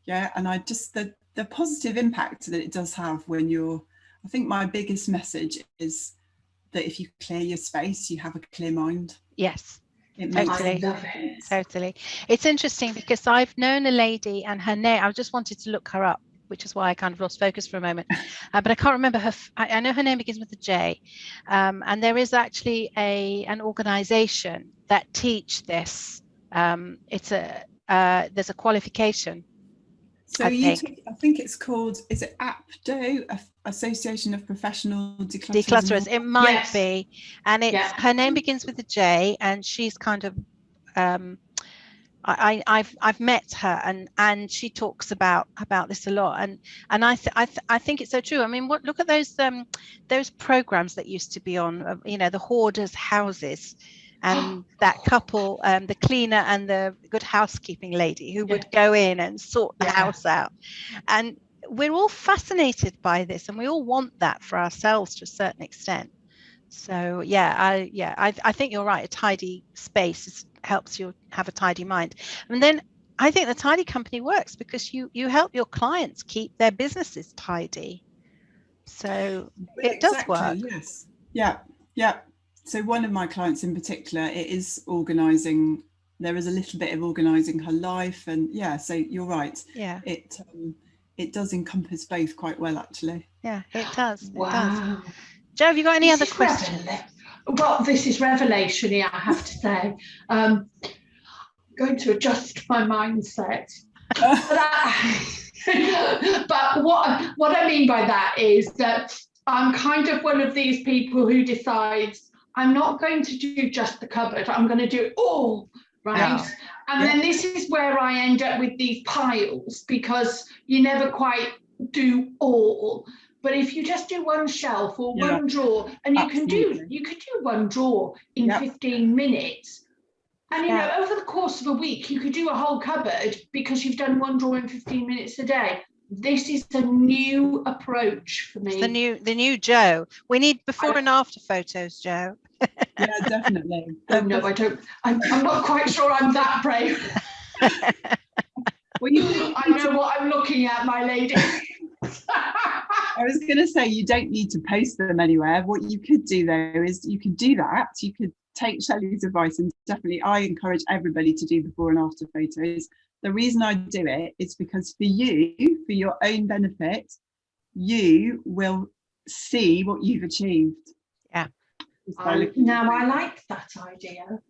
I just, the positive impact that it does have I think my biggest message is that if you clear your space, you have a clear mind. Yes, Totally. Totally. It's interesting because I've known a lady, and her name, I just wanted to look her up, which is why I kind of lost focus for a moment, but I can't remember her. I know her name begins with a J, and there is actually an organization that teach this. There's a qualification. So I think it's called, is it APDO? Association of Professional Declutterers. It might Yes. be, and it's Yeah. her name begins with a J, and she's kind of I've met her, and she talks about this a lot, and I think it's so true. I mean, look at those programs that used to be on, you know, the hoarders' houses, and that couple, the cleaner and the good housekeeping lady who would go in and sort the house out, and we're all fascinated by this, and we all want that for ourselves to a certain extent. So I think you're right. A tidy space helps you have a tidy mind. And then I think the tidy company works because you help your clients keep their businesses tidy. So it does work. Yes. Yeah. So one of my clients in particular, it is organising. There is a little bit of organising her life, and so you're right. Yeah. It does encompass both quite well, actually. Yeah, it does. Wow. It does. Jo, have you got any other questions? Well, this is revelation here, I have to say. Going to adjust my mindset. But what I mean by that is that I'm kind of one of these people who decides I'm not going to do just the cupboard, I'm going to do it all, right? Yeah. And then this is where I end up with these piles, because you never quite do all. But if you just do one shelf or one drawer, and you could do one drawer in 15 minutes. And you know, over the course of a week, you could do a whole cupboard because you've done one drawer in 15 minutes a day. This is a new approach for me. It's the new Jo. We need before and after photos, Jo. Yeah, definitely. Oh no, I don't. I'm not quite sure I'm that brave. Well, I know what I'm looking at, my lady. I was going to say, you don't need to post them anywhere. What you could do though is you could do that. You could take Shelley's advice, and definitely I encourage everybody to do before and after photos. The reason I do it is because for your own benefit, you will see what you've achieved. Yeah. Now I like that idea.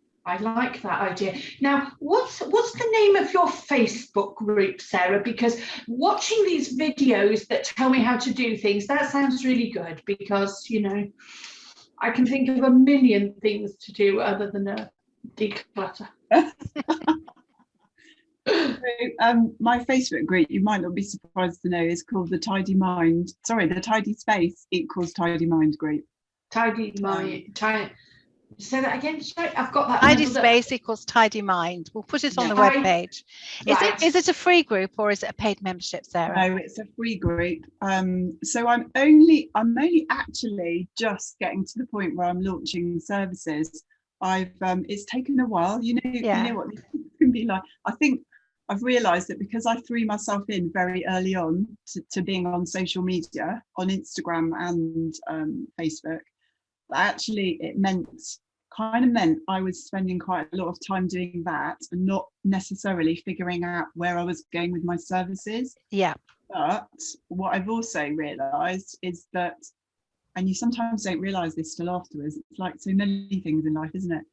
Now, what's the name of your Facebook group, Sarah? Because watching these videos that tell me how to do things, that sounds really good, because, you know, I can think of a million things to do other than declutter. My Facebook group, you might not be surprised to know, is called the Tidy Space equals Tidy Mind group. Tidy Mind. Say that again. Sorry, I've got that. Tidy Space equals Tidy Mind. We'll put it on the webpage. Is it a free group or is it a paid membership, Sarah? No, it's a free group. So I'm only actually just getting to the point where I'm launching services. It's taken a while. You know what this can be like. I think I've realised that because I threw myself in very early on to being on social media, on Instagram and Facebook, actually it meant I was spending quite a lot of time doing that and not necessarily figuring out where I was going with my services. Yeah. But what I've also realised is that, and you sometimes don't realise this till afterwards, it's like so many things in life, isn't it?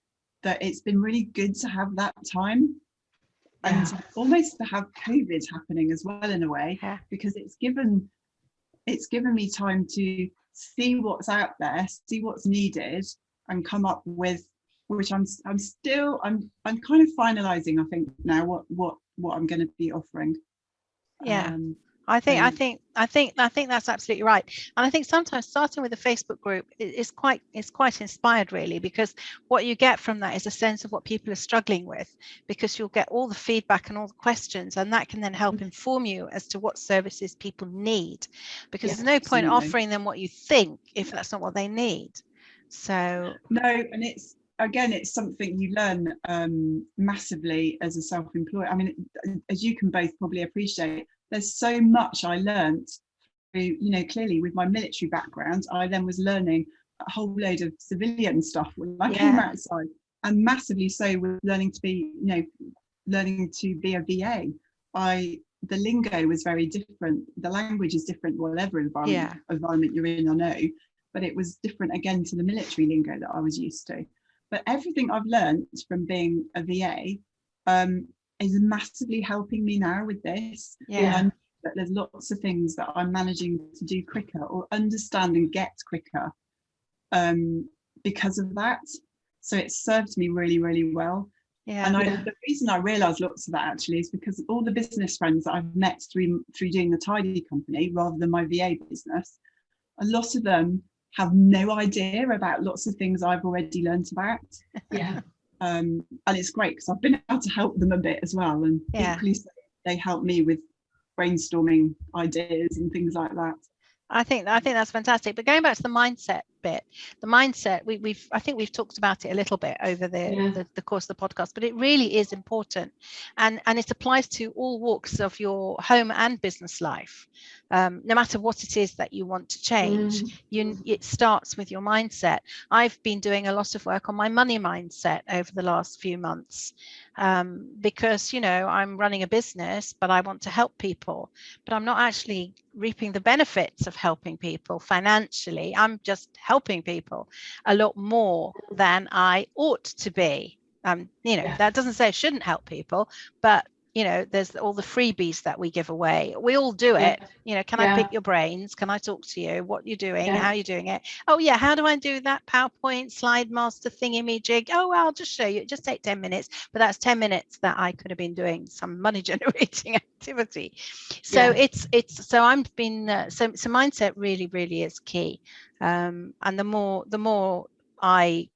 That it's been really good to have that time, and almost to have COVID happening as well in a way, because it's given me time to see what's out there, see what's needed, and come up with, which I'm kind of finalizing, I think now, what I'm going to be offering. I think that's absolutely right. And I think sometimes starting with a Facebook group is quite inspired, really, because what you get from that is a sense of what people are struggling with, because you'll get all the feedback and all the questions, and that can then help inform you as to what services people need, because there's no point offering them what you think if that's not what they need. So no, and it's something you learn massively as a self-employed. I mean, as you can both probably appreciate, there's so much I learned through, clearly with my military background, I then was learning a whole load of civilian stuff when I came outside, and massively so with learning to be a VA. The lingo was very different. The language is different, whatever environment you're in, I know, but it was different again to the military lingo that I was used to. But everything I've learned from being a VA is massively helping me now with this. that there's lots of things that I'm managing to do quicker or understand and get quicker because of that. So it's served me really, really well. Yeah. And the reason I realised lots of that actually is because all the business friends that I've met through doing the tidy company rather than my VA business, a lot of them have no idea about lots of things I've already learned about. Yeah. And it's great because I've been able to help them a bit as well. And equally so, they help me with brainstorming ideas and things like that. I think that's fantastic. But going back to the mindset bit, the mindset, I think we've talked about it a little bit over the course of the podcast, but it really is important, and it applies to all walks of your home and business life. No matter what it is that you want to change, it starts with your mindset. I've been doing a lot of work on my money mindset over the last few months, because I'm running a business, but I want to help people, but I'm not actually reaping the benefits of helping people financially. I'm just helping people a lot more than I ought to be. That doesn't say I shouldn't help people, but there's all the freebies that we give away. We all do it. Can I pick your brains? Can I talk to you? What you're doing? How you're doing it? Oh yeah, how do I do that PowerPoint slide master thingy-me-jig? Oh well, I'll just show you. It just take 10 minutes, but that's 10 minutes that I could have been doing some money generating activity. So so mindset really, really is key. And the more I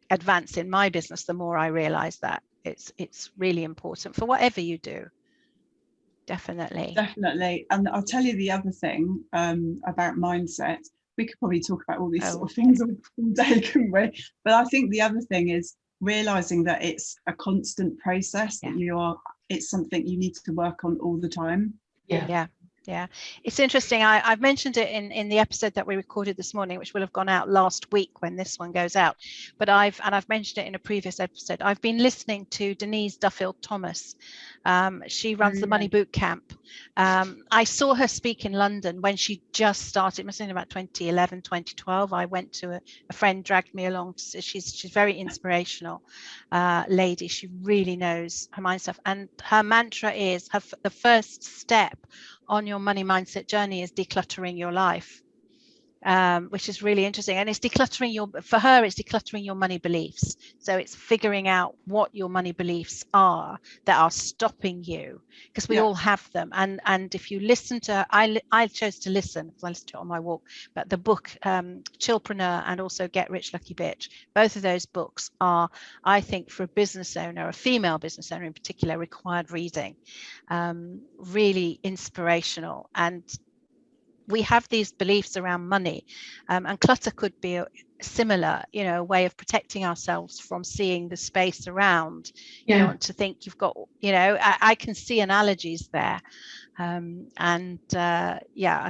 advance in my business, the more I realize that it's really important for whatever you do. Definitely. And I'll tell you the other thing about mindset. We could probably talk about all these sort of things all day, couldn't we? But I think the other thing is realizing that it's a constant process, that it's something you need to work on all the time. Yeah, it's interesting. I've mentioned it in the episode that we recorded this morning, which will have gone out last week when this one goes out. But I've mentioned it in a previous episode. I've been listening to Denise Duffield Thomas. She runs the Money Boot Camp. I saw her speak in London when she just started. It must have been about 2011, 2012. I went to a friend dragged me along. She's very inspirational lady. She really knows her mind stuff. And her mantra is the first step on your money mindset journey is decluttering your life, which is really interesting. And it's decluttering your money beliefs. So it's figuring out what your money beliefs are that are stopping you, because we all have them. And if you listen to, I chose to listen because I listened to it on my walk, but the book Chillpreneur and also Get Rich Lucky Bitch, both of those books are, I think, for a business owner, a female business owner in particular, required reading. Really inspirational. And we have these beliefs around money, and clutter could be a similar, a way of protecting ourselves from seeing the space around. You don't want to think you've got, I can see analogies there. I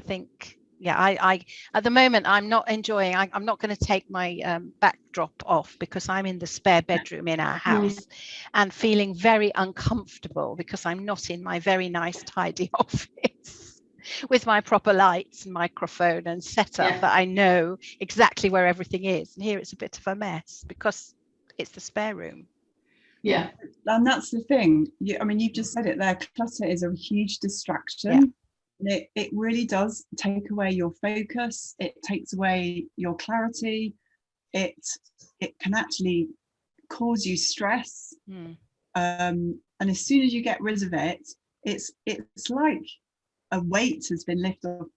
think, I at the moment, I'm not enjoying, I'm not going to take my backdrop off because I'm in the spare bedroom in our house and feeling very uncomfortable because I'm not in my very nice, tidy office with my proper lights and microphone and setup that I know exactly where everything is. And here it's a bit of a mess because it's the spare room. Yeah. And that's the thing. You've just said it there. Clutter is a huge distraction. It really does take away your focus. It takes away your clarity. It can actually cause you stress. And as soon as you get rid of it, it's like a weight has been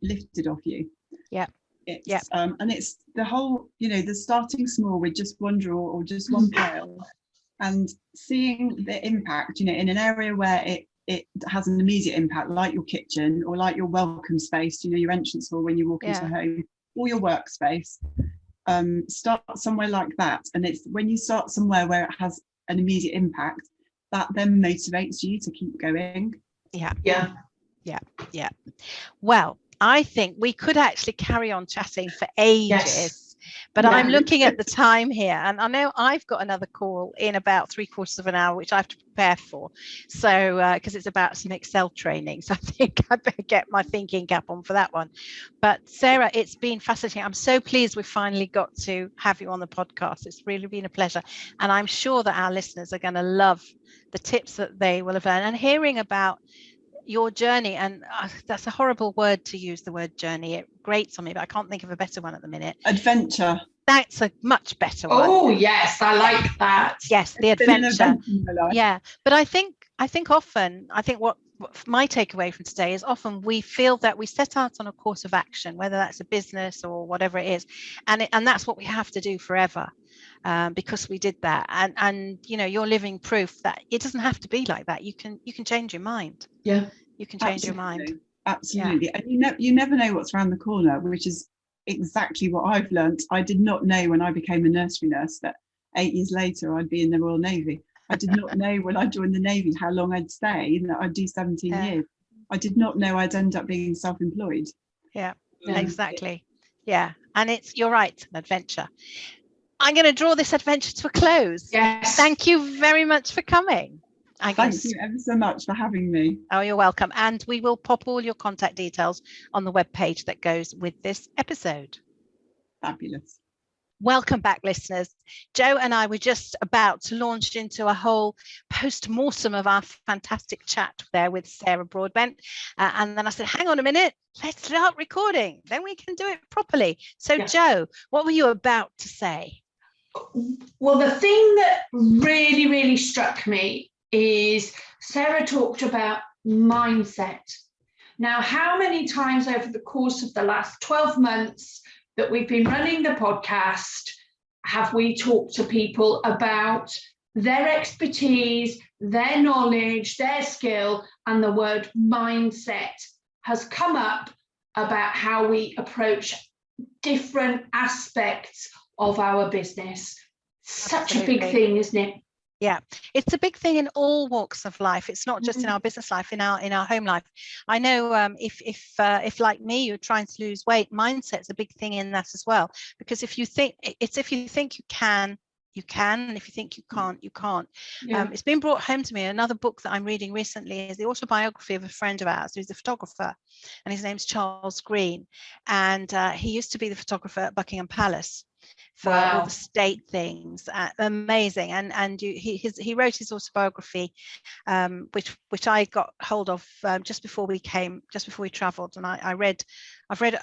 lifted off you. And it's the whole, the starting small with just one drawer or just one pile and seeing the impact, in an area where it has an immediate impact, like your kitchen or like your welcome space, your entrance hall when you walk into home, or your workspace. Start somewhere like that, and it's when you start somewhere where it has an immediate impact that then motivates you to keep going. Well, I think we could actually carry on chatting for ages, but I'm looking at the time here, and I know I've got another call in about 3/4 of an hour, which I have to prepare for. So, because it's about some Excel training, so I think I better get my thinking cap on for that one. But Sarah, it's been fascinating. I'm so pleased we finally got to have you on the podcast. It's really been a pleasure, and I'm sure that our listeners are going to love the tips that they will have learned and hearing about your journey, and that's a horrible word to use, the word journey. It grates on me, but I can't think of a better one at the minute. Adventure. That's a much better one. Oh yes, I like that. Yes, the It's been an adventure. adventure in my life. Yeah, but I think often, what my takeaway from today is, often we feel that we set out on a course of action, whether that's a business or whatever it is, and that's what we have to do forever, because we did that. And you know, you're living proof that it doesn't have to be like that. You can change your mind. Yeah, you can change your mind. Absolutely. And you never know what's around the corner, which is exactly what I've learnt. I did not know when I became a nursery nurse that 8 years later I'd be in the Royal Navy. I did not know when I joined the Navy how long I'd stay, and that I'd do 17 years. I did not know I'd end up being self-employed. Exactly. And you're right, an adventure. I'm going to draw this adventure to a close. Yes. Thank you very much for coming. Thank you ever so much for having me. Oh, you're welcome. And we will pop all your contact details on the webpage that goes with this episode. Fabulous. Welcome back, listeners. Joe and I were just about to launch into a whole post-mortem of our fantastic chat there with Sarah Broadbent. And then I said, hang on a minute, let's start recording. Then we can do it properly. So, Joe, what were you about to say? Well, the thing that really, really struck me is Sarah talked about mindset. Now, how many times over the course of the last 12 months that we've been running the podcast have we talked to people about their expertise, their knowledge, their skill, and the word mindset has come up about how we approach different aspects of our business. Such a big thing, isn't it? Yeah, it's a big thing in all walks of life. It's not just in our business life, in our home life. I know if like me, you're trying to lose weight, mindset's a big thing in that as well. Because if you think you can, and if you think you can't, you can't. It's been brought home to me. Another book that I'm reading recently is the autobiography of a friend of ours who's a photographer, and his name's Charles Green, and he used to be the photographer at Buckingham Palace for all the state things. Amazing. And he wrote his autobiography, which I got hold of just before we traveled, and I've read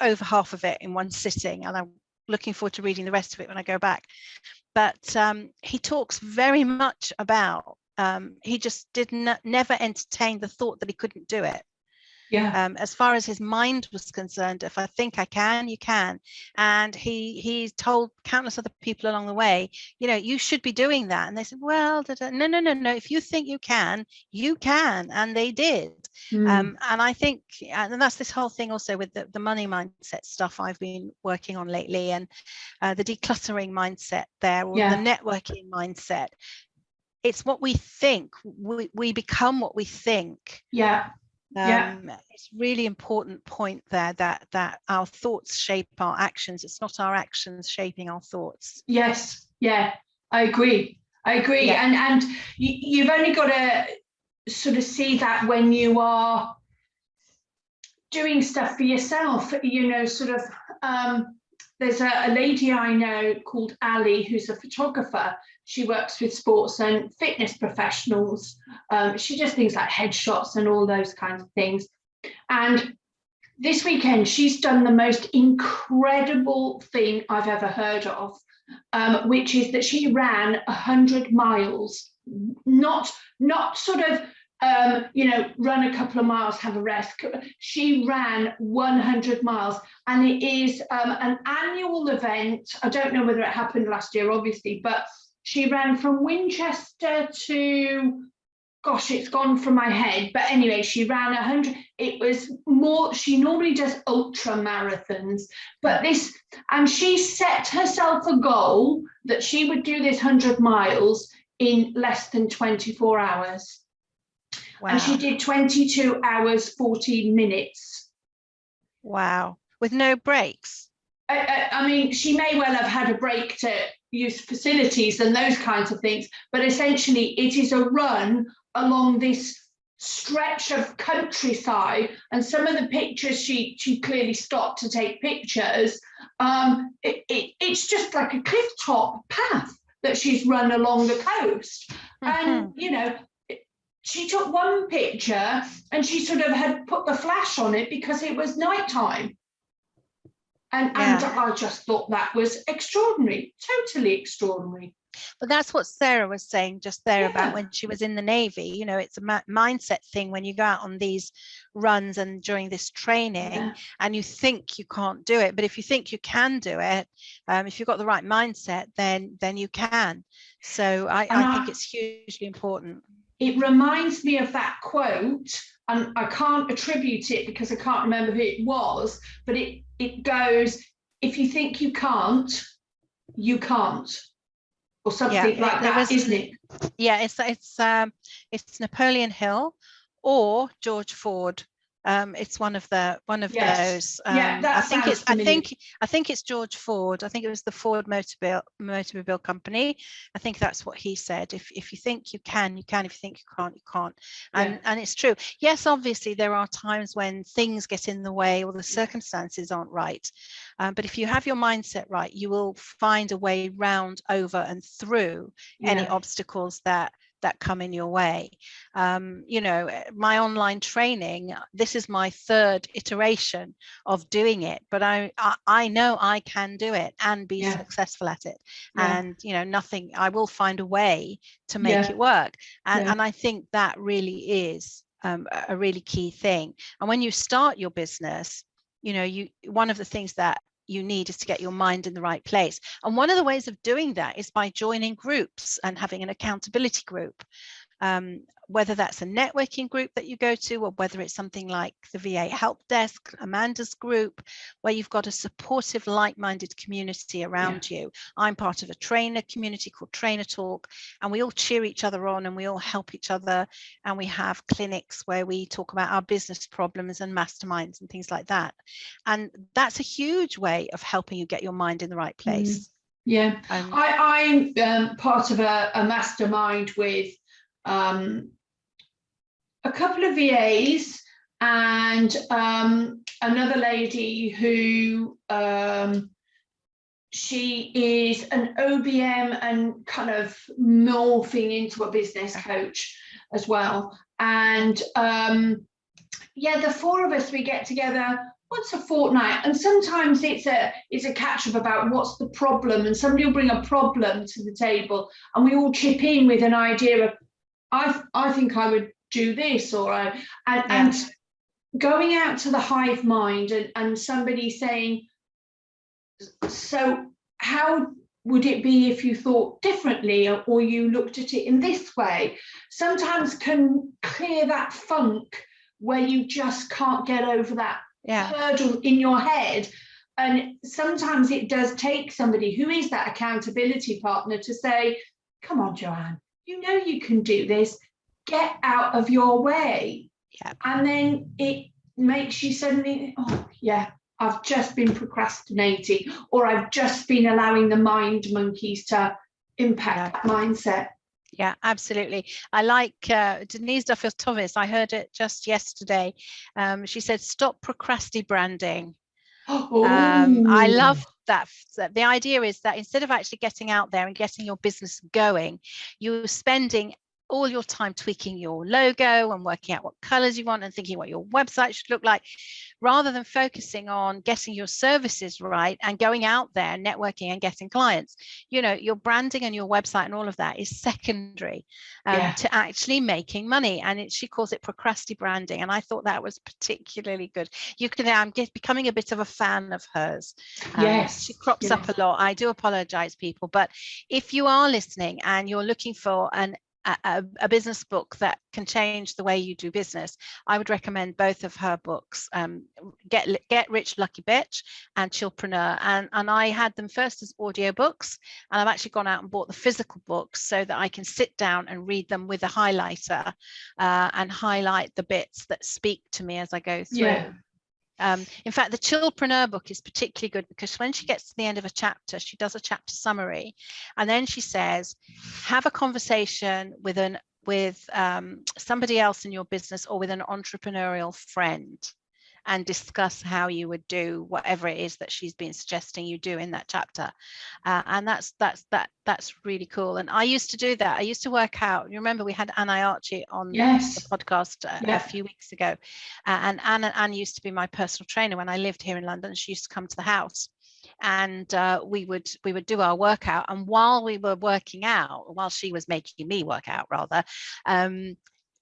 over half of it in one sitting, and I'm looking forward to reading the rest of it when I go back. But he talks very much about he just never entertained the thought that he couldn't do it. As far as his mind was concerned, if I think I can, you can. And he told countless other people along the way, you should be doing that. And they said, well, no. If you think you can, and they did. And I think, and that's this whole thing also with the money mindset stuff I've been working on lately, and the decluttering mindset there, or the networking mindset. It's what we think. We become what we think. It's really important point there that our thoughts shape our actions. It's not our actions shaping our thoughts. Yes, I agree. And you've only got to sort of see that when you are doing stuff for yourself, there's a lady I know called Ali, who's a photographer. She works with sports and fitness professionals. She does things like headshots and all those kinds of things. And this weekend, she's done the most incredible thing I've ever heard of, which is that she ran 100 miles, not sort of, run a couple of miles, have a rest. She ran 100 miles, and it is an annual event. I don't know whether it happened last year, obviously, but she ran from Winchester to, gosh, it's gone from my head. But anyway, she ran 100. It was more, she normally does ultra marathons, but and she set herself a goal that she would do this 100 miles in less than 24 hours. Wow. And she did 22 hours, 14 minutes. Wow. With no breaks? I mean, she may well have had a break to use facilities and those kinds of things, but essentially it is a run along this stretch of countryside, and some of the pictures she clearly stopped to take pictures. It's just like a cliff top path that she's run along the coast. And she took one picture and she sort of had put the flash on it because it was nighttime. And I just thought that was extraordinary, totally extraordinary. But that's what Sarah was saying just there about when she was in the Navy. You know, it's a mindset thing when you go out on these runs and during this training and you think you can't do it. But if you think you can do it, if you've got the right mindset, then you can. So I think it's hugely important. It reminds me of that quote, and I can't attribute it because I can't remember who it was, but it goes, if you think you can't, you can't. Or something like that, isn't it? Yeah, it's Napoleon Hill or George Ford. It's one of those. I think it's George Ford. I think it was the Ford Motormobile Company. I think that's what he said. If you think you can, you can. If you think you can't, you can't. And it's true. Yes, obviously there are times when things get in the way or the circumstances aren't right. But if you have your mindset right, you will find a way round, over, and through any obstacles that come in your way. You know, my online training, this is my third iteration of doing it, but I know I can do it and be successful at it. And you know, I will find a way to make it work. And I think that really is a really key thing. And when you start your business, you know, one of the things that you need is to get your mind in the right place. And one of the ways of doing that is by joining groups and having an accountability group. Whether that's a networking group that you go to, or whether it's something like the VA Help Desk, Amanda's group, where you've got a supportive, like-minded community around you. I'm part of a trainer community called Trainer Talk, and we all cheer each other on and we all help each other. And we have clinics where we talk about our business problems and masterminds and things like that. And that's a huge way of helping you get your mind in the right place. I'm part of a mastermind with a couple of VAs and another lady who she is an OBM and kind of morphing into a business coach as well. And the four of us, we get together once a fortnight, and sometimes it's a catch up about what's the problem, and somebody will bring a problem to the table and we all chip in with an idea of I think I would do this, or and going out to the hive mind and somebody saying, so how would it be if you thought differently, or you looked at it in this way, sometimes can clear that funk where you just can't get over that hurdle in your head. And sometimes it does take somebody who is that accountability partner to say, come on, Joanne, you know you can do this, get out of your way. And then it makes you suddenly, I've just been procrastinating, or I've just been allowing the mind monkeys to impact that mindset. Yeah, absolutely. I like Denise Duffield-Thomas. I heard it just yesterday. She said, stop procrastinating. I love that. The idea is that instead of actually getting out there and getting your business going, you're spending all your time tweaking your logo and working out what colors you want and thinking what your website should look like, rather than focusing on getting your services right and going out there and networking and getting clients. You know, your branding and your website and all of that is secondary to actually making money. And she calls it procrastinating. And I thought that was particularly good. I'm becoming a bit of a fan of hers. She crops up a lot. I do apologize, people, but if you are listening and you're looking for a business book that can change the way you do business, I would recommend both of her books, Get Rich Lucky Bitch and Chillpreneur. And I had them first as audiobooks, and I've actually gone out and bought the physical books so that I can sit down and read them with a highlighter and highlight the bits that speak to me as I go through. In fact, the Chillpreneur book is particularly good because when she gets to the end of a chapter, she does a chapter summary, and then she says, have a conversation with somebody else in your business or with an entrepreneurial friend. and discuss how you would do whatever it is that she's been suggesting you do in that chapter. And that's really cool. And I used to do that. I used to work out. You remember we had Anna Archie on the podcast a few weeks ago, and Anne used to be my personal trainer when I lived here in London. She used to come to the house, and we would do our workout. And while we were working out, while she was making me work out rather,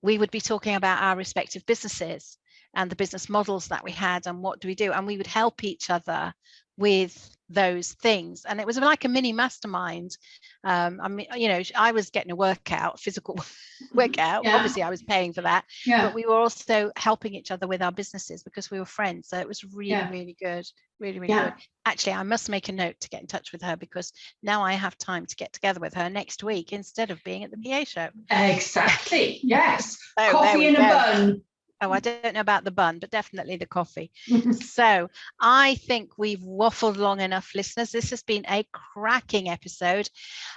we would be talking about our respective businesses and the business models that we had and what do we do, and we would help each other with those things. And it was like a mini mastermind. I mean, you know, I was getting a workout, physical workout. Obviously I was paying for that, but we were also helping each other with our businesses because we were friends. So it was really good, really good. Actually, I must make a note to get in touch with her, because now I have time to get together with her next week instead of being at the PA show. Exactly. Yes. So coffee and a bun. Oh, I don't know about the bun, but definitely the coffee. So I think we've waffled long enough, listeners. This has been a cracking episode.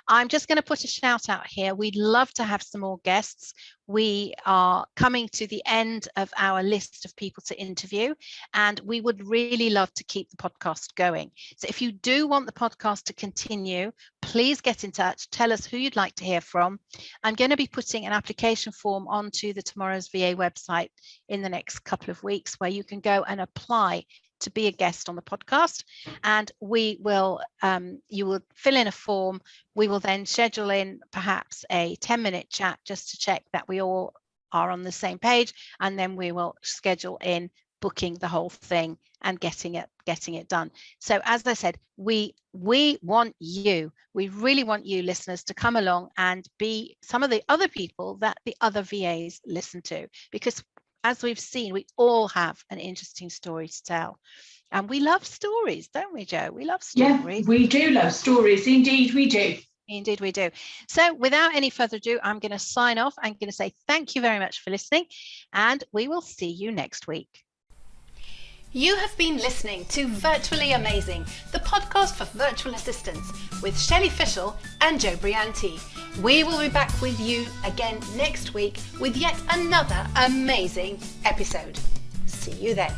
I'm just going to put a shout out here. We'd love to have some more guests. We are coming to the end of our list of people to interview, and we would really love to keep the podcast going. So if you do want the podcast to continue, please get in touch. Tell us who you'd like to hear from. I'm going to be putting an application form onto the Tomorrow's VA website in the next couple of weeks, where you can go and apply to be a guest on the podcast, and we will you will fill in a form. We will then schedule in perhaps a 10-minute chat just to check that we all are on the same page, and then we will schedule in booking the whole thing and getting it done. So as I said, we want you, we really want you listeners to come along and be some of the other people that the other VAs listen to, because as we've seen, we all have an interesting story to tell. And we love stories, don't we, Jo? We love stories. Yeah, we do love stories. Indeed, we do. Indeed, we do. So without any further ado, I'm going to sign off. I'm going to say thank you very much for listening, and we will see you next week. You have been listening to Virtually Amazing, the podcast for virtual assistants with Shelley Fishel and Jo Brianti. We will be back with you again next week with yet another amazing episode. See you then.